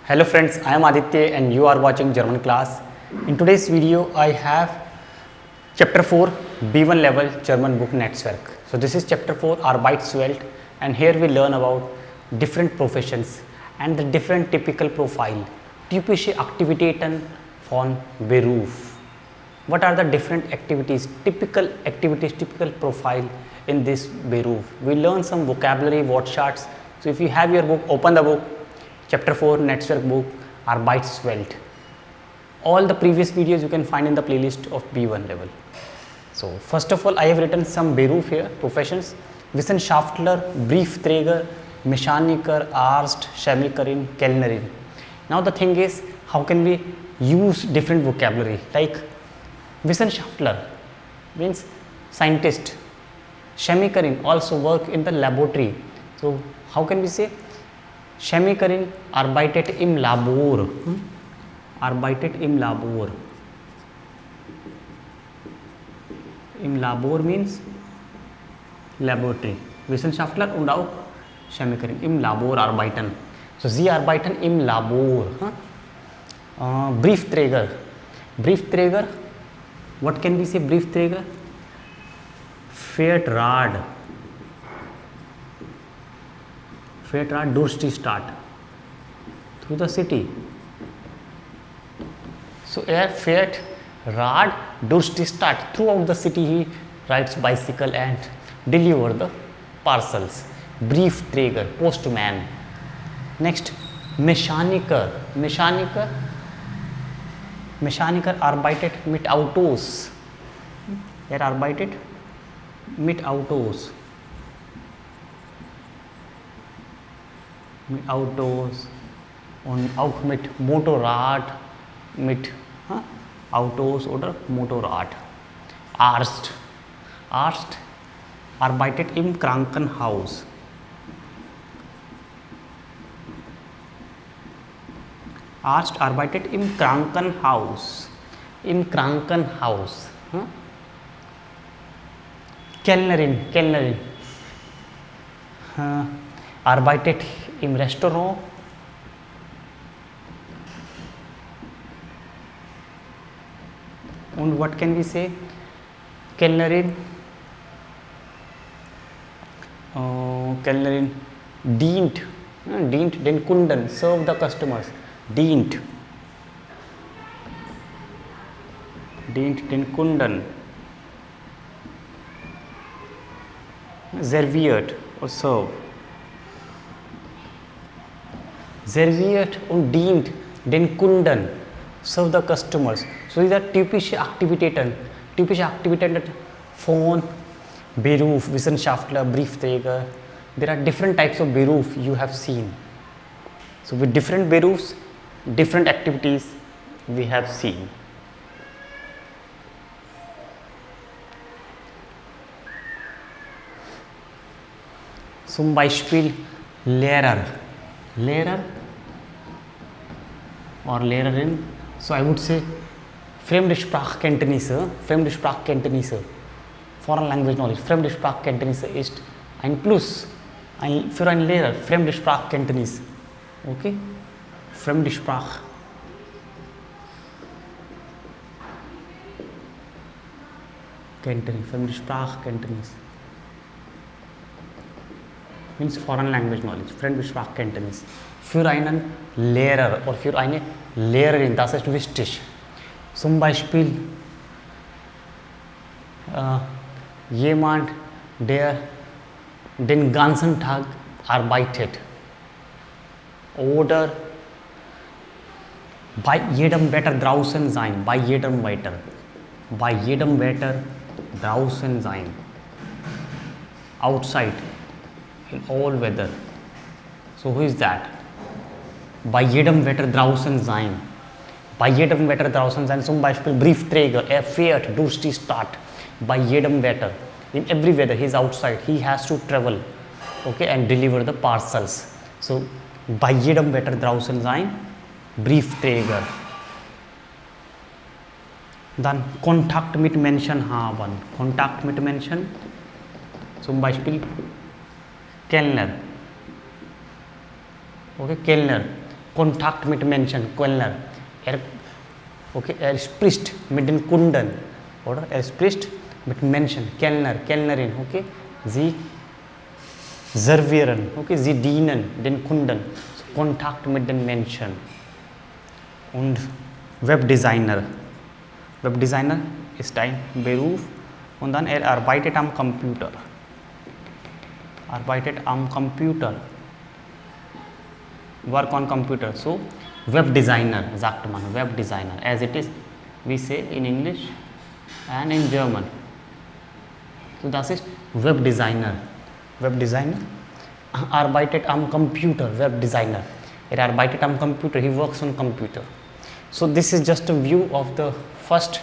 Hello friends, I am Aditya and you are watching Germanclass. In today's video, I have Chapter 4 B1 level German book Netzwerk. So this is Chapter 4 Arbeitswelt, and here we learn about different professions and the different typical profile. Typische Aktivitäten von Beruf. What are the different activities, typical profile in this Beruf? We learn some vocabulary, word charts. So if you have your book, open the book. Chapter 4 Netzwerk book Arbeitswelt. All the previous videos you can find in the playlist of B1 level. So first of all, I have written some Beruf here, professions. Wissenschaftler, Briefträger, Mechaniker, Arzt, Chemikerin, Kellnerin. Now the thing is, how can we use different vocabulary? Like Wissenschaftler means scientist. Chemikerin also work in the laboratory. So how can we say? Chemikerin arbeitet im Labor. Arbeitet im Labor. Im Labor means laboratory. Wissenschaftler und auch Chemikerin im Labor arbeiten. So sie arbeiten im Labor. Briefträger. Briefträger. What can we say? Briefträger. Fährt Rad. Fährt Rad durch die Stadt. Through the city. So er fährt Rad durch die Stadt. Throughout the city he rides bicycle and deliver the parcels. Briefträger, postman. Next, Mechaniker. Mechaniker. Mechaniker arbeitet mit Autos. Er arbeitet mit Autos. Mit Autos und auch mit Motorrad, mit Autos oder Motorrad. Arzt. Arzt arbeitet im Krankenhaus. Arzt arbeitet im Krankenhaus. Im Krankenhaus. Kellnerin. Kellnerin arbeitet im Restaurant. Und what can we say? Kellnerin. Kellnerin dient. Dient den Kunden. Serve the customers. Dient. Dient den Kunden. Serviert or serve. Serviert und dient den Kunden. Serve the customers. So these are typische Aktivitäten. Typische Aktivitäten von Beruf, Wissenschaftler, Briefträger. There are different types of Beruf you have seen. So with different Berufs, different activities we have seen. Zum Beispiel Lehrer. Lehrer or Lehrerin. So I would say Fremdsprachkenntnisse. Fremdsprachkenntnisse. Foreign language knowledge. Fremdsprachkenntnisse ist ein Plus für einen Lehrer. Fremdsprachkenntnis. Okay? Fremdsprachkenntnis means foreign language knowledge. Fremdsprachkenntnis. Für einen Lehrer oder für eine Lehrerin, das ist wichtig. Zum Beispiel jemand, der den ganzen Tag arbeitet oder bei jedem Wetter draußen sein, bei jedem Wetter draußen sein, outside in all weather. So who is that? Bei jedem Wetter draußen sein. Bei jedem Wetter draußen sein. Zum Beispiel Briefträger. Er fährt durch die Stadt. Bei jedem Wetter. In every weather he is outside. He has to travel. Okay, and deliver the parcels. So bei jedem Wetter draußen sein. Briefträger. Dann Kontakt mit Menschen haben. Kontakt mit Menschen. Zum Beispiel Kellner. Okay, Kellner. Kontakt mit Menschen, Kellner. Spricht mit den Kunden, oder? Spricht mit Menschen, Kellner, Kellnerin, okay? Sie servieren, okay? Sie dienen den Kunden. So, Kontakt mit den Menschen. Und Webdesigner. Webdesigner ist ein Beruf und dann arbeitet am Computer. Arbeitet am Computer. Work on computer. So Webdesigner sagt man, Webdesigner, as it is we say in English and in German. So das ist Webdesigner. Webdesigner arbeitet am Computer. Webdesigner. Arbeitet am Computer. He works on computer. So this is just a view of the first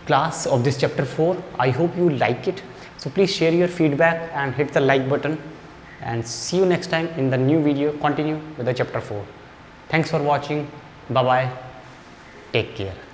class of this chapter 4. I hope you like it. So please share your feedback and hit the like button, and see you next time in the new video. Continue with the chapter 4. Thanks for watching. Bye bye. Take care.